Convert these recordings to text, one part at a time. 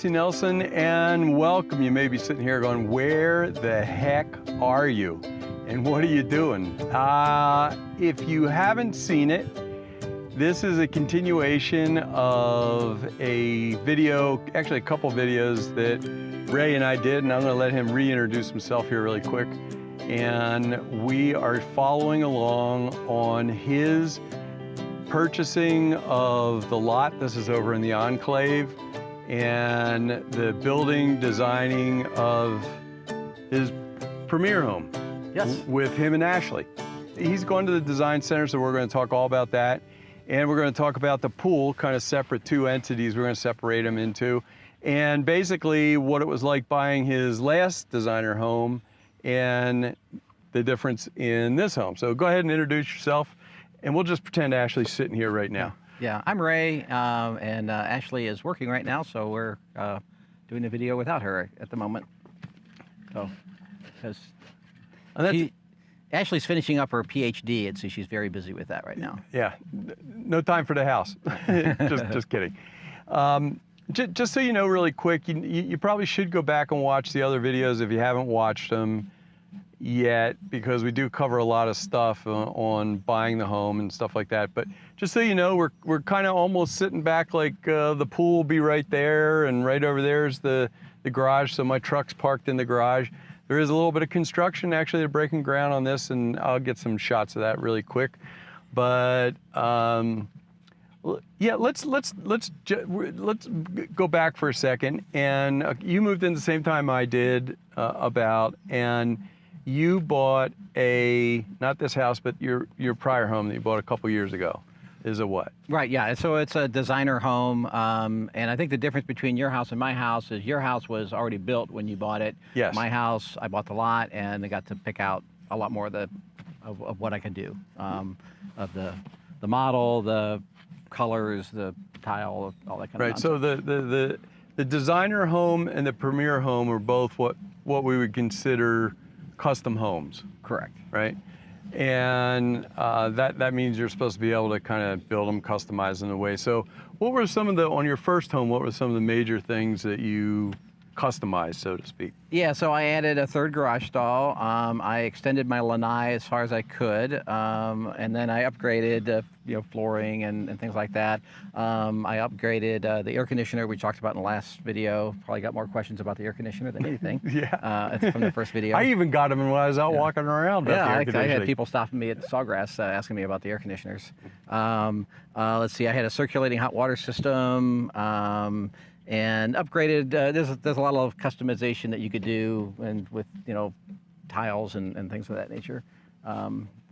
Jesse Nelson, and welcome. You may be sitting here going, where the heck are you? And what are you doing? If you haven't seen it, this is a continuation of a video, actually a couple videos that Ray and I did, and I'm gonna let him reintroduce himself here really quick. And we are following along on his purchasing of the lot. This is over in the Enclave, and the building designing of his premier home. Yes. With him and Ashley. He's going to the design center, so we're going to talk all about that. And we're going to talk about the pool, kind of separate two entities. We're going to separate them into. And basically what it was like buying his last designer home and the difference in this home. So go ahead and introduce yourself, and we'll just pretend Ashley's sitting here right now. Yeah, I'm Ray, and Ashley is working right now, so we're doing a video without her at the moment. So, because Ashley's finishing up her PhD, and so she's very busy with that right now. Yeah, no time for the house. just kidding. Just so you know really quick, you probably should go back and watch the other videos if you haven't watched them yet, because we do cover a lot of stuff on buying the home and stuff like that. But just so you know, we're kind of almost sitting back, like the pool will be right there, and right over there is the garage, so my truck's parked in the garage. There is a little bit of construction, actually they're breaking ground on this, and I'll get some shots of that really quick. But yeah, let's go back for a second. And you moved in the same time I did, and you bought not this house, but your prior home that you bought a couple years ago. Is a what? Right, yeah, so it's a designer home, and I think the difference between your house and my house is your house was already built when you bought it. Yes. My house, I bought the lot, and I got to pick out a lot more of what I could do, of the model, the colors, the tile, all that kind of right. nonsense. So the designer home and the premier home are both what we would consider custom homes. Correct. Right. And that means you're supposed to be able to kind of build them, customize them in a way. So what were some of on your first home, what were some of the major things that you customized, so to speak? Yeah, so I added a third garage stall. I extended my lanai as far as I could, and then I upgraded flooring and things like that. I upgraded the air conditioner we talked about in the last video. Probably got more questions about the air conditioner than anything. Yeah. It's from the first video. I even got them when I was out walking around. Yeah, I had people stopping me at Sawgrass asking me about the air conditioners. Let's see, I had a circulating hot water system. And upgraded. There's a lot of customization that you could do, and with tiles and things of that nature.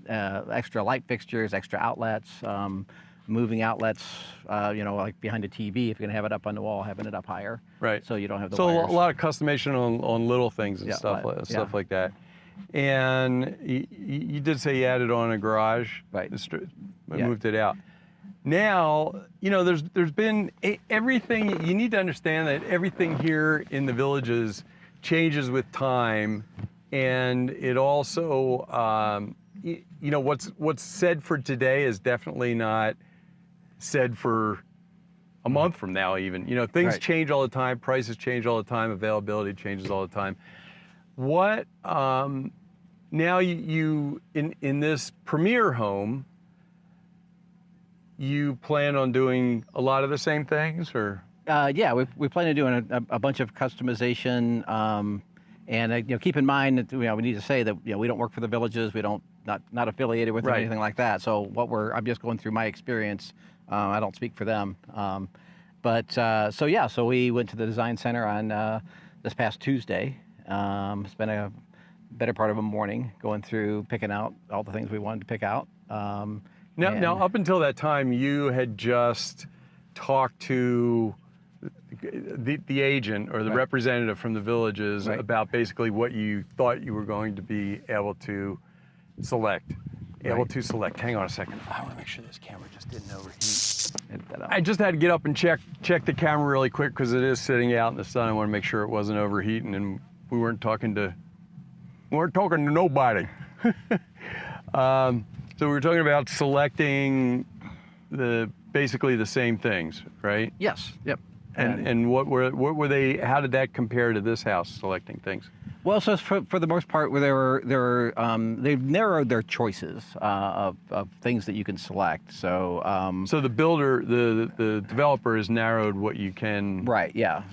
Extra light fixtures, extra outlets, moving outlets. Like behind a TV, if you're gonna have it up on the wall, having it up higher. Right. So you don't have the wires. So a lot of customization on little things and stuff like that. And you did say you added on a garage. Right. Moved it out. Now, there's been everything. You need to understand that everything here in the Villages changes with time, and it also, what's said for today is definitely not said for a month from now. Even things change all the time, prices change all the time, availability changes all the time. What now you in this premier home? You plan on doing a lot of the same things, or? Yeah, we plan on doing a bunch of customization, and keep in mind that we need to say that we don't work for the Villages, we don't not affiliated with them or anything like that. So I'm just going through my experience. I don't speak for them, so we went to the design center on this past Tuesday. Spent a better part of a morning going through picking out all the things we wanted to pick out. Now, up until that time, you had just talked to the agent or the representative from the Villages about basically what you thought you were going to be able to select. Hang on a second. I want to make sure this camera just didn't overheat. I just had to get up and check the camera really quick because it is sitting out in the sun. I want to make sure it wasn't overheating, and we weren't talking to nobody. So we were talking about selecting basically the same things, right? Yes. Yep. And what were they? How did that compare to this house selecting things? Well, so for the most part, they've narrowed their choices of things that you can select. So so the builder, the developer has narrowed what you can. right, yeah.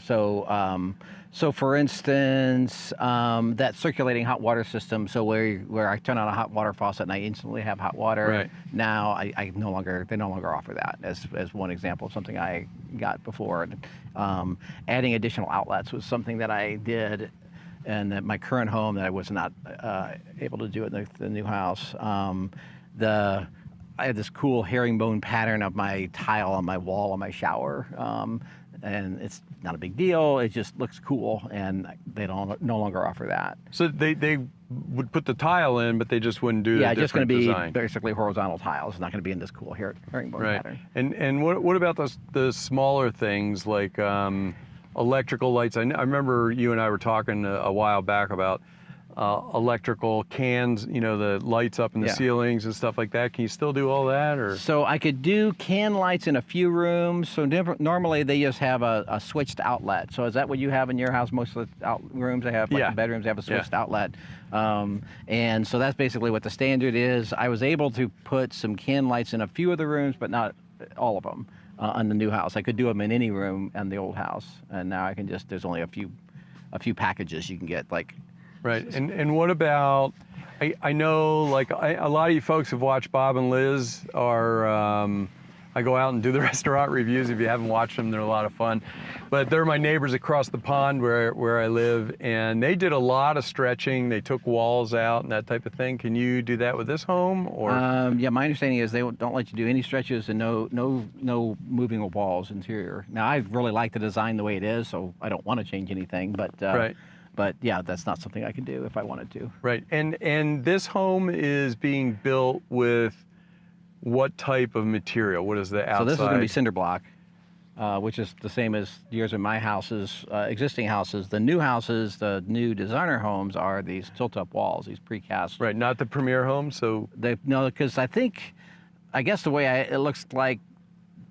So for instance, that circulating hot water system. So where I turn on a hot water faucet and I instantly have hot water. Right. Now they no longer offer that as one example of something I got before. Adding additional outlets was something that I did. And at my current home that I was not able to do in the new house. I had this cool herringbone pattern of my tile on my wall on my shower. And it's not a big deal. It just looks cool, and they no longer offer that. So they would put the tile in, but they just wouldn't do yeah, the just going to be design. Basically horizontal tiles. It's not going to be in this cool herringbone Right. pattern. And what about the smaller things like electrical lights? I remember you and I were talking a while back about electrical cans, the lights up in the Yeah. ceilings and stuff like that. Can you still do all that, or? So I could do can lights in a few rooms. So normally they just have a switched outlet. So is that what you have in your house? Most of the rooms they have, like Yeah. the bedrooms, they have a switched outlet. And so that's basically what the standard is. I was able to put some can lights in a few of the rooms, but not all of them on the new house. I could do them in any room in the old house. And now I can there's only a few packages you can get, like. Right. And what about, I know like a lot of you folks have watched Bob and Liz, I go out and do the restaurant reviews. If you haven't watched them, they're a lot of fun. But they're my neighbors across the pond where I live, and they did a lot of stretching. They took walls out and that type of thing. Can you do that with this home, or? Yeah, my understanding is they don't let you do any stretches and no moving of walls interior. Now I really like the design the way it is, so I don't want to change anything. But Right. But yeah, that's not something I can do if I wanted to. Right. And this home is being built with what type of material? What is the outside? So this is going to be cinder block, which is the same as yours and my houses, existing houses. The new houses, the new designer homes, are these tilt-up walls, these precast. Right. Not the premier home. So No, because I guess the way it looks like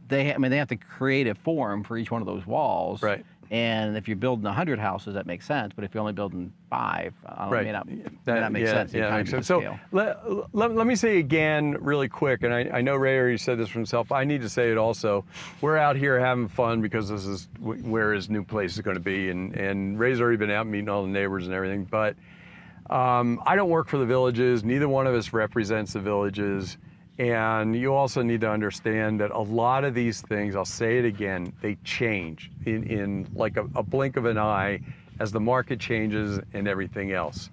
they have to create a form for each one of those walls. Right. And if you're building 100 houses, that makes sense. But if you're only building 5, right. it may not make sense. Yeah, makes sense. So let me say again really quick, and I know Ray already said this for himself. I need to say it also. We're out here having fun because this is where his new place is going to be. And Ray's already been out meeting all the neighbors and everything. But I don't work for the Villages. Neither one of us represents the Villages. And you also need to understand that a lot of these things, I'll say it again, they change in like a blink of an eye as the market changes and everything else.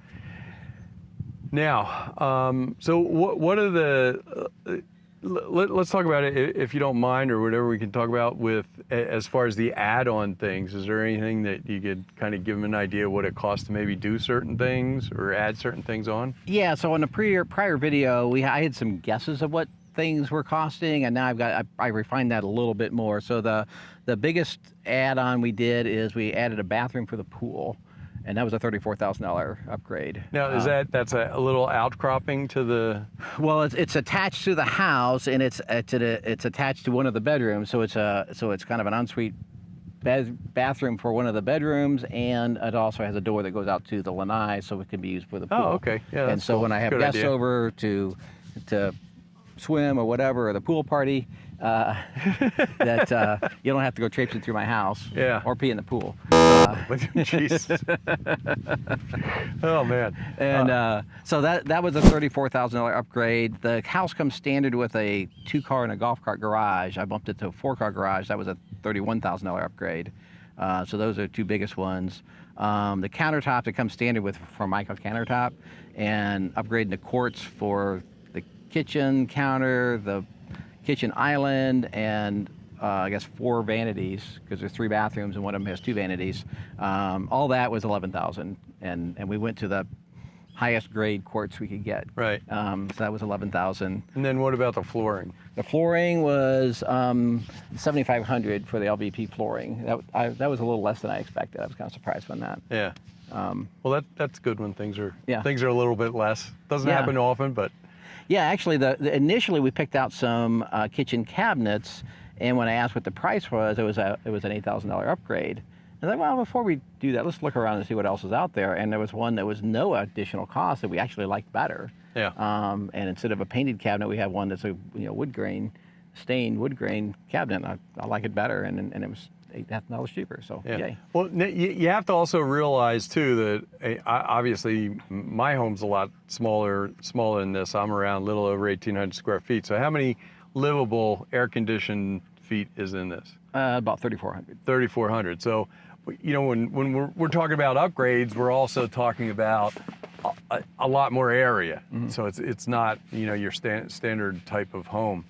Now, so what are the, let's talk about it if you don't mind, or whatever we can talk about with as far as the add-on things. Is there anything that you could kind of give them an idea what it costs to maybe do certain things or add certain things on? Yeah, so in the prior video, I had some guesses of what things were costing, and now I refined that a little bit more. So the biggest add-on we did is we added a bathroom for the pool, and that was a $34,000 upgrade. Now, is that's a little outcropping to the? Well, it's attached to the house, and it's attached to one of the bedrooms. So it's kind of an ensuite bathroom for one of the bedrooms, and it also has a door that goes out to the lanai, so it can be used for the pool. Oh, okay. Yeah. And so cool. when I have Good guests idea. over to swim or whatever, or the pool party, that you don't have to go traipsing through my house. Yeah. Or pee in the pool. Jesus. Oh man. And so that was a $34,000 upgrade. The house comes standard with a 2-car and a golf cart garage. I bumped it to a 4-car garage. That was a $31,000 upgrade. So those are the two biggest ones. The countertop that comes standard with Formica countertop, and upgrading the quartz for the kitchen counter, the kitchen island, and I guess 4 vanities, because there's 3 bathrooms and one of them has 2 vanities. All that was $11,000, and we went to the highest grade quartz we could get. Right. So that was $11,000. And then what about the flooring? The flooring was $7,500 for the LVP flooring. That was a little less than I expected. I was kind of surprised on that. Yeah. Well, that's good when things are a little bit less. Doesn't Yeah. happen often, but. Yeah, actually, initially we picked out some kitchen cabinets, And when I asked what the price was, it was an $8,000 upgrade. And I thought, well, before we do that, let's look around and see what else is out there. And there was one that was no additional cost that we actually liked better. Yeah. And instead of a painted cabinet, we have one that's a stained wood grain cabinet. I like it better, and it was $8,000 cheaper. So yay. Well, you have to also realize too that obviously my home's a lot smaller than this. I'm around a little over 1,800 square feet. So how many livable air-conditioned feet is in this? About 3,400. 3,400. So, when we're talking about upgrades, we're also talking about a lot more area. Mm-hmm. So it's not your standard type of home.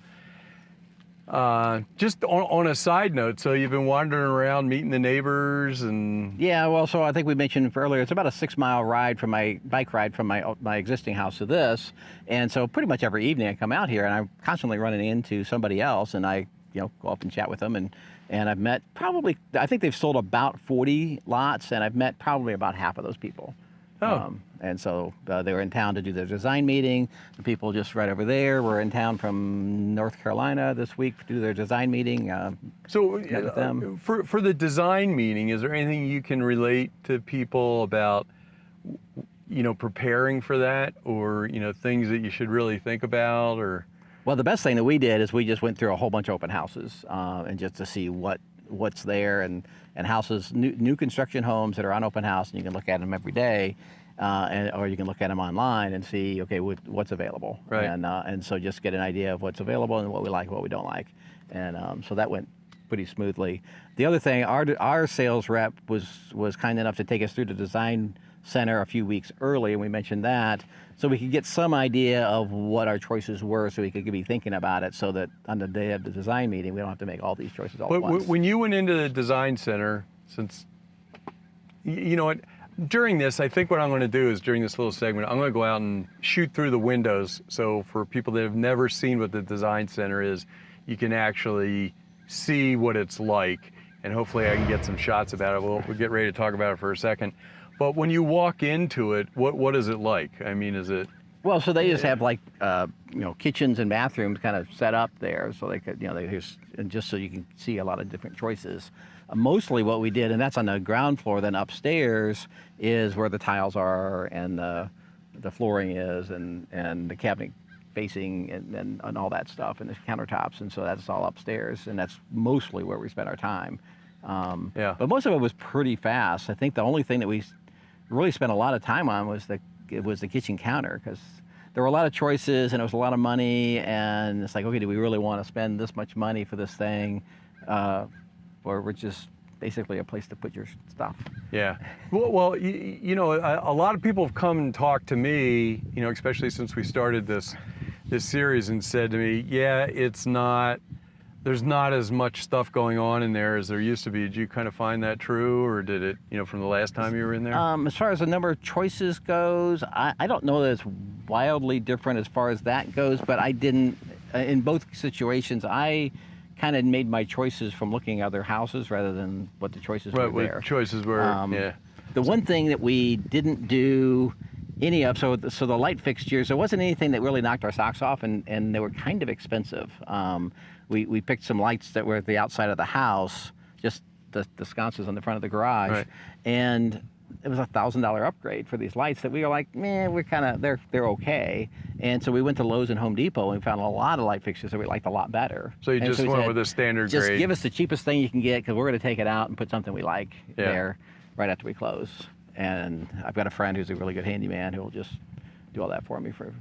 Just on a side note, so you've been wandering around meeting the neighbors and... Yeah, well, so I think we mentioned earlier, it's about a 6-mile ride from my bike ride from my existing house to this. And so pretty much every evening I come out here and I'm constantly running into somebody else, and I go up and chat with them. And I've met I think they've sold about 40 lots, and I've met probably about half of those people. Oh. And so they were in town to do their design meeting. The people just right over there were in town from North Carolina this week to do their design meeting. So met with them. For the design meeting, is there anything you can relate to people about, preparing for that, or, things that you should really think about, or? Well, the best thing that we did is we just went through a whole bunch of open houses and just to see what's there, and houses, new construction homes that are on open house, and you can look at them every day, or you can look at them online and see, okay, what's available. Right. And so just get an idea of what's available and what we like and what we don't like. And so that went pretty smoothly. The other thing, our sales rep was kind enough to take us through the design center a few weeks early, and we mentioned that, so we could get some idea of what our choices were, so we could be thinking about it, so that on the day of the design meeting, we don't have to make all these choices all at once. When you went into the design center, since, during this, I think what I'm going to do is, during this little segment, I'm going to go out and shoot through the windows, so for people that have never seen what the design center is, you can actually see what it's like, and hopefully I can get some shots about it. We'll get ready to talk about it for a second. But when you walk into it, what is it like? I mean, is it? Well, so they just have kitchens and bathrooms kind of set up there, so they could, and just so you can see a lot of different choices. Mostly what we did, and that's on the ground floor. Then upstairs is where the tiles are, and the flooring is, and the cabinet facing, and all that stuff, and the countertops, and so that's all upstairs, and that's mostly where we spent our time. But most of it was pretty fast. I think the only thing that we really spent a lot of time on was the kitchen counter, because there were a lot of choices and it was a lot of money, and it's like, okay, do we really want to spend this much money for this thing, or we're just basically a place to put your stuff? Yeah. Well, a lot of people have come and talked to me, especially since we started this series, and said to me, yeah, there's not as much stuff going on in there as there used to be. Did you kind of find that true, or did it, from the last time you were in there? As far as the number of choices goes, I don't know that it's wildly different as far as that goes, but I didn't, in both situations, I kind of made my choices from looking at other houses rather than what the choices were there. What choices were, yeah. The one thing that we didn't do any of, so the light fixtures, there wasn't anything that really knocked our socks off, and they were kind of expensive. We picked some lights that were at the outside of the house, just the sconces on the front of the garage, right. And it was $1,000 upgrade for these lights that we were like, we're kind of, they're okay. And so we went to Lowe's and Home Depot and found a lot of light fixtures that we liked a lot better. So you just went with a standard grade. Just give us the cheapest thing you can get, because we're going to take it out and put something we like there right after we close. And I've got a friend who's a really good handyman who will just do all that for me for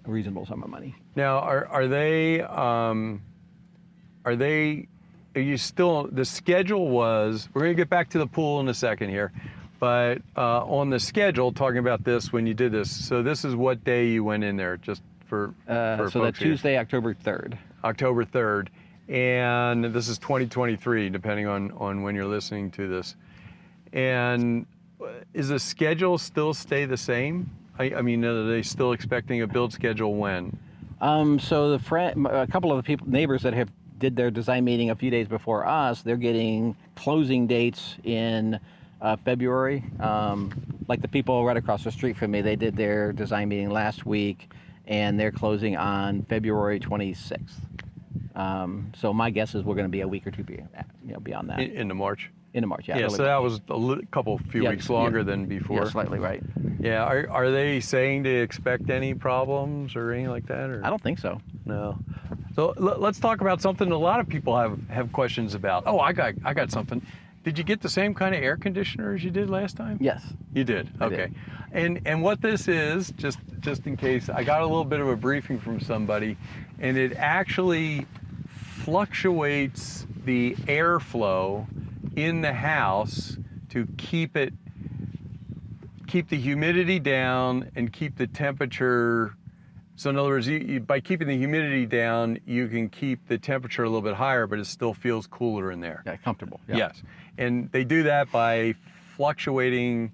a reasonable sum of money. Now, are you still, the schedule was, we're going to get back to the pool in a second here, but on the schedule, talking about this when you did this, so this is what day you went in there, just for so that Tuesday, October 3rd. October 3rd, and this is 2023, depending on when you're listening to this. And is the schedule still stay the same? I mean, are they still expecting a build schedule when? So a couple of the neighbors that have did their design meeting a few days before us, they're getting closing dates in February. Like the people right across the street from me, they did their design meeting last week, and they're closing on February 26th. So my guess is we're going to be a week or two beyond that. Into March. Into March, yeah. Yeah, early so that March. was few weeks longer than before. Yeah, slightly, right. Yeah, are they saying to expect any problems or anything like that? Or? I don't think so. No. So let's talk about something a lot of people have questions about. Oh, I got something. Did you get the same kind of air conditioner as you did last time? Yes. You did. I Okay. did. And what this is, just in case, I got a little bit of a briefing from somebody, and it actually fluctuates the airflow in the house to keep the humidity down and keep the temperature. So in other words, by keeping the humidity down, you can keep the temperature a little bit higher, but it still feels cooler in there. Yeah, comfortable. Yeah. Yes, and they do that by fluctuating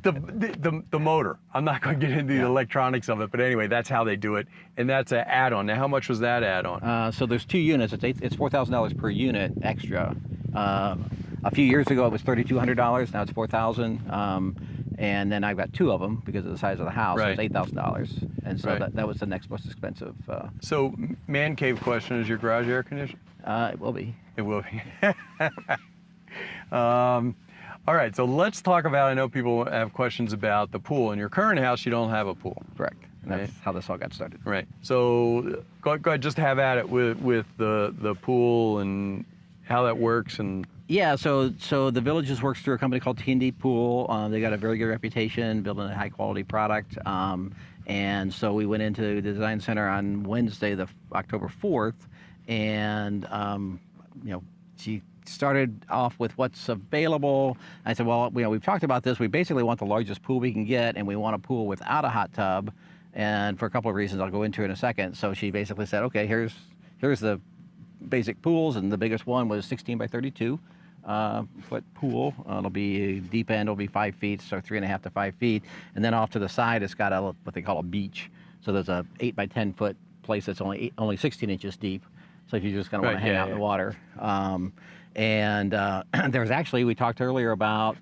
the motor. I'm not going to get into the electronics of it, but anyway, that's how they do it, and that's an add-on. Now, how much was that add-on? So there's 2 units. It's $4,000 per unit extra. A few years ago, it was $3,200. Now it's $4,000. And then I've got 2 of them because of the size of the house. Right. So it's $8,000, and so Right. that was the next most expensive. So, man cave question: is your garage air conditioned? It will be. It will be. All right, so let's talk about. I know people have questions about the pool. In your current house, you don't have a pool. Correct. And that's Right. how this all got started. Right. So go ahead, just have at it with the pool and how that works and. Yeah, so the Villages works through a company called T&D Pool. They got a very good reputation, building a high quality product. And so we went into the design center on Wednesday, October 4th, and she started off with what's available. I said, well, we've talked about this. We basically want the largest pool we can get, and we want a pool without a hot tub, and for a couple of reasons I'll go into in a second. So she basically said, okay, here's the basic pools, and the biggest one was 16 by 32 foot pool. It'll be deep end, it'll be 5 feet, so 3.5 to 5 feet, and then off to the side it's got what they call a beach. So there's a 8 by 10 foot place that's only 16 inches deep. So if you just kind of want to hang out in the water. And there's actually, we talked earlier about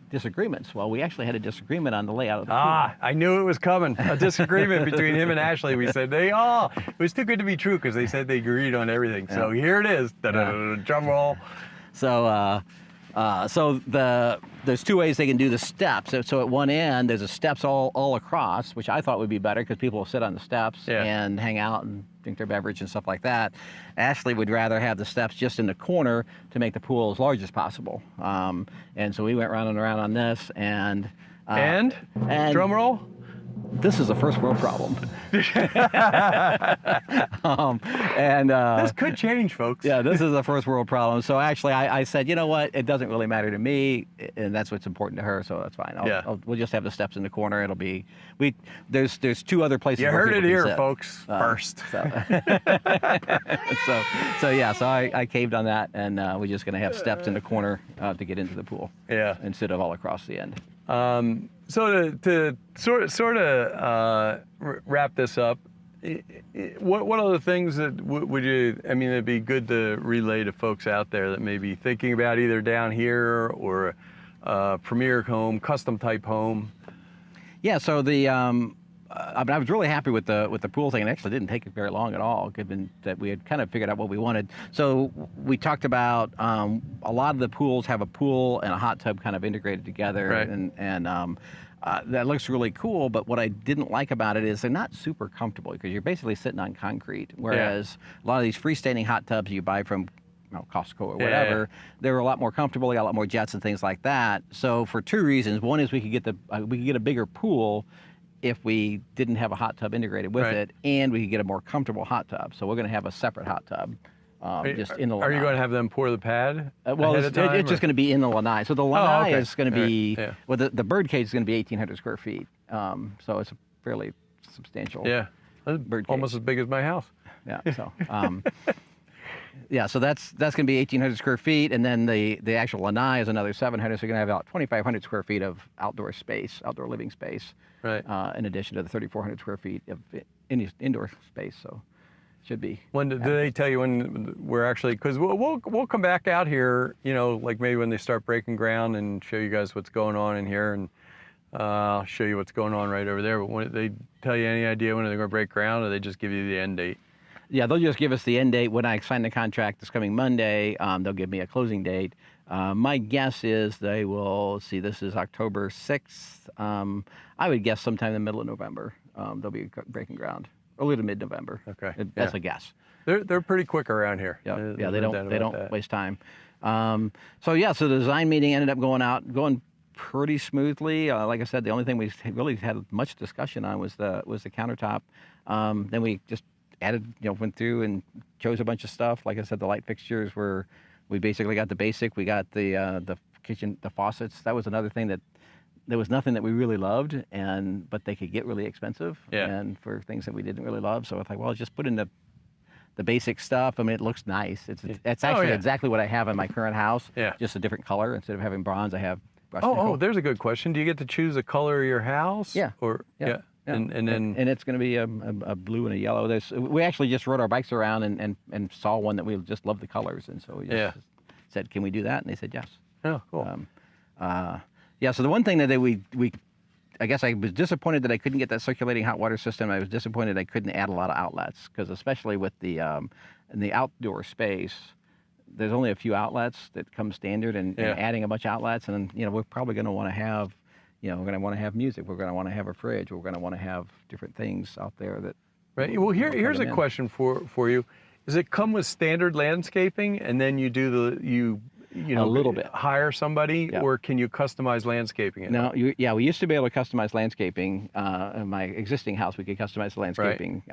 disagreements. Well, we actually had a disagreement on the layout of the pool. I knew it was coming. A disagreement between him and Ashley. We said it was too good to be true because they said they agreed on everything. So here it is. Drum roll. So there's 2 ways they can do the steps. So at one end, there's a steps all across, which I thought would be better because people will sit on the steps and hang out and drink their beverage and stuff like that. Ashley would rather have the steps just in the corner to make the pool as large as possible. And so we went round and around on this, and drum roll. This is a first world problem. This could change, folks. Yeah, this is a first world problem. So actually, I said, you know what? It doesn't really matter to me, and that's what's important to her. So that's fine. We'll just have the steps in the corner. It'll be there's 2 other places. You where heard it people can here, sit. folks. First. So I caved on that, and we're just going to have steps in the corner to get into the pool. Yeah. Instead of all across the end. So to sort of wrap this up, what other things that would you? I mean, it'd be good to relay to folks out there that may be thinking about either down here or a premier home, custom type home. Yeah. So I was really happy with the pool thing. It actually didn't take very long at all, given that we had kind of figured out what we wanted. So we talked about a lot of the pools have a pool and a hot tub kind of integrated together, right. and that looks really cool. But what I didn't like about it is they're not super comfortable because you're basically sitting on concrete. Whereas a lot of these freestanding hot tubs you buy from Costco or whatever, they're a lot more comfortable. They got a lot more jets and things like that. So for 2 reasons, one is we could get a bigger pool if we didn't have a hot tub integrated with it, and we could get a more comfortable hot tub. So we're going to have a separate hot tub just in the lanai. Are you going to have them pour the pad? Well, it's just going to be in the lanai. So the lanai is going to be, well, the bird cage is going to be 1,800 square feet. So it's a fairly substantial bird cage. Almost as big as my house. Yeah, so... so that's going to be 1,800 square feet, and then the actual lanai is another 700. So you're going to have about 2,500 square feet of outdoor living space, right? In addition to the 3,400 square feet of indoor space. So should be. When do they tell you when we're actually? Because we'll come back out here, like maybe when they start breaking ground and show you guys what's going on in here, and show you what's going on right over there. But when they tell you any idea when they're going to break ground, or they just give you the end date? they'll just give us the end date when I sign the contract this coming Monday. They'll give me a closing date. My guess is they will see. This is October 6th. I would guess sometime in the middle of November. They'll be breaking ground, early to mid-November. Okay, That's a guess. They're pretty quick around here. Yeah, they don't waste time. So the design meeting ended up going pretty smoothly. Like I said, the only thing we really had much discussion on was the countertop. Then we just added, went through and chose a bunch of stuff. Like I said, the light fixtures we basically got the basic. We got the kitchen, the faucets. That was another thing that there was nothing that we really loved, but they could get really expensive. Yeah. And for things that we didn't really love, so I thought, well, just put in the basic stuff. I mean, it looks nice. It's actually exactly what I have in my current house. Yeah. Just a different color. Instead of having bronze, I have brushed nickel. There's a good question. Do you get to choose the color of your house? Yeah. Yeah. And then it's going to be a blue and a yellow. We actually just rode our bikes around and saw one that we just loved the colors, and so we just said, "Can we do that?" And they said yes. Oh, cool. So the one thing that I guess I was disappointed that I couldn't get that circulating hot water system. I was disappointed I couldn't add a lot of outlets, because especially with the in the outdoor space, there's only a few outlets that come standard, and adding a bunch of outlets, and we're probably going to want to have. We're going to want to have music. We're going to want to have a fridge. We're going to want to have different things out there that. Right. Well, here's a question for you. Does it come with standard landscaping, and then you do a little bit hire somebody, or can you customize landscaping? No. We used to be able to customize landscaping. In my existing house, we could customize the landscaping,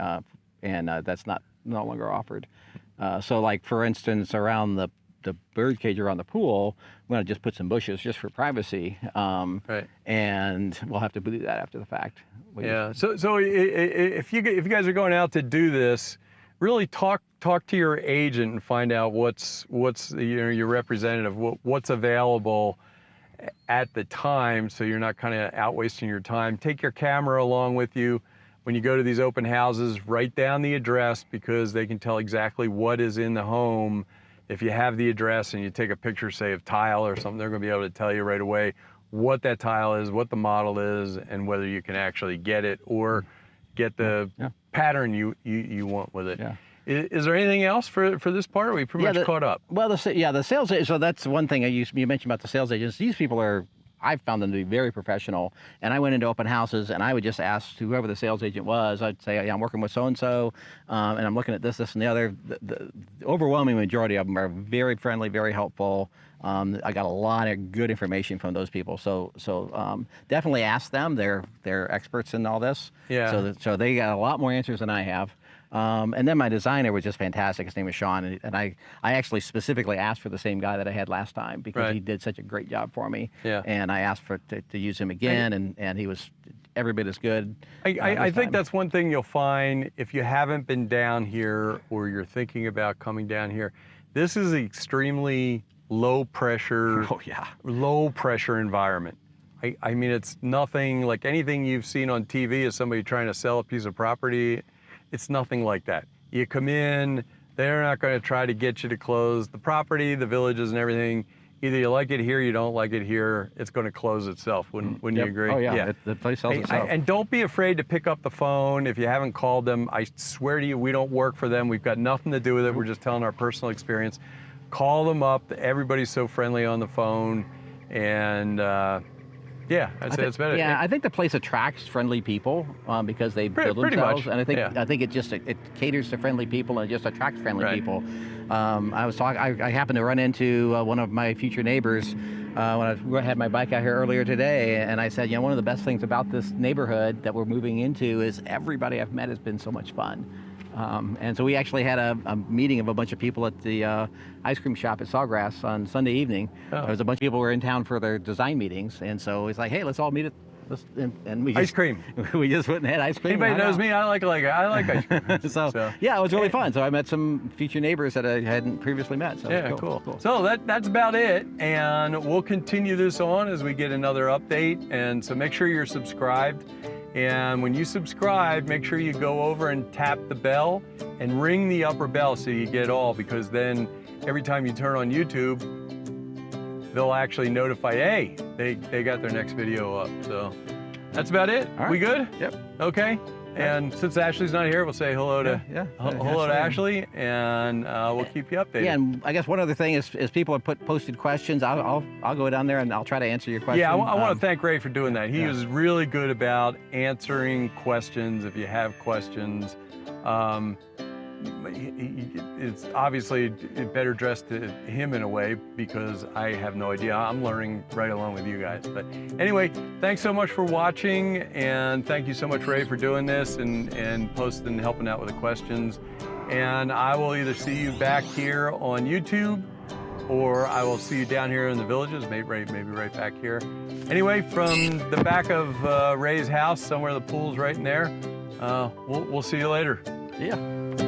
and that's no longer offered. So, like for instance, around the bird cage around the pool, I'm going to just put some bushes just for privacy, and we'll have to do that after the fact. So if you guys are going out to do this, really talk to your agent and find out what's your representative, what's available at the time, so you're not kind of out wasting your time. Take your camera along with you. When you go to these open houses, write down the address, because they can tell exactly what is in the home. If you have the address and you take a picture, say, of tile or something, they're going to be able to tell you right away what that tile is, what the model is, and whether you can actually get it or get the pattern you want with it. Yeah. Is there anything else for this part? Are we pretty much caught up? Well, the sales agents, so that's one thing you mentioned about the sales agents. These people I've found them to be very professional, and I went into open houses and I would just ask whoever the sales agent was. I'd say, I'm working with so-and-so, and I'm looking at this, and the other. The overwhelming majority of them are very friendly, very helpful. I got a lot of good information from those people, so definitely ask them. They're experts in all this. Yeah. So they got a lot more answers than I have. And then my designer was just fantastic. His name was Sean, and I actually specifically asked for the same guy that I had last time, because he did such a great job for me. Yeah. And I asked to use him again, and he was every bit as good. I think that's one thing you'll find if you haven't been down here or you're thinking about coming down here. This is an extremely low pressure environment. I mean, it's nothing like anything you've seen on TV as somebody trying to sell a piece of property. It's nothing like that. You come in, they're not going to try to get you to close the property, the villages and everything. Either you like it here, you don't like it here. It's going to close itself. Wouldn't you agree? Oh yeah. The place sells itself. And don't be afraid to pick up the phone if you haven't called them. I swear to you, we don't work for them. We've got nothing to do with it. We're just telling our personal experience. Call them up. Everybody's so friendly on the phone, and I'd say that's better. Yeah, I think the place attracts friendly people because they build themselves, and I think it caters to friendly people, and it just attracts friendly people. I happened to run into one of my future neighbors when I had my bike out here earlier today, and I said, one of the best things about this neighborhood that we're moving into is everybody I've met has been so much fun. And so we actually had a meeting of a bunch of people at the ice cream shop at Sawgrass on Sunday evening. Oh. There was a bunch of people who were in town for their design meetings, and so it's like, hey, let's all meet at and we just, ice cream. We just went and had ice cream. Anybody knows me, I like ice cream. so yeah, it was really fun. So I met some future neighbors that I hadn't previously met. So yeah, it was cool. So that's about it, and we'll continue this on as we get another update. And so make sure you're subscribed. And when you subscribe, make sure you go over and tap the bell and ring the upper bell so you get all, because then every time you turn on YouTube, they'll actually notify, hey, they got their next video up. So that's about it. All right. We good? Yep. Okay. And since Ashley's not here, we'll say hello to hello to Ashley. Ashley, and we'll keep you updated. Yeah, and I guess one other thing is people have posted questions. I'll go down there and I'll try to answer your question. Yeah, I want to thank Ray for doing that. He was really good about answering questions if you have questions. It's obviously better addressed to him in a way because I have no idea. I'm learning right along with you guys. But anyway, thanks so much for watching, and thank you so much, Ray, for doing this and posting and helping out with the questions. And I will either see you back here on YouTube, or I will see you down here in the Villages, maybe right back here. Anyway, from the back of Ray's house, somewhere the pool's right in there, we'll see you later. Yeah.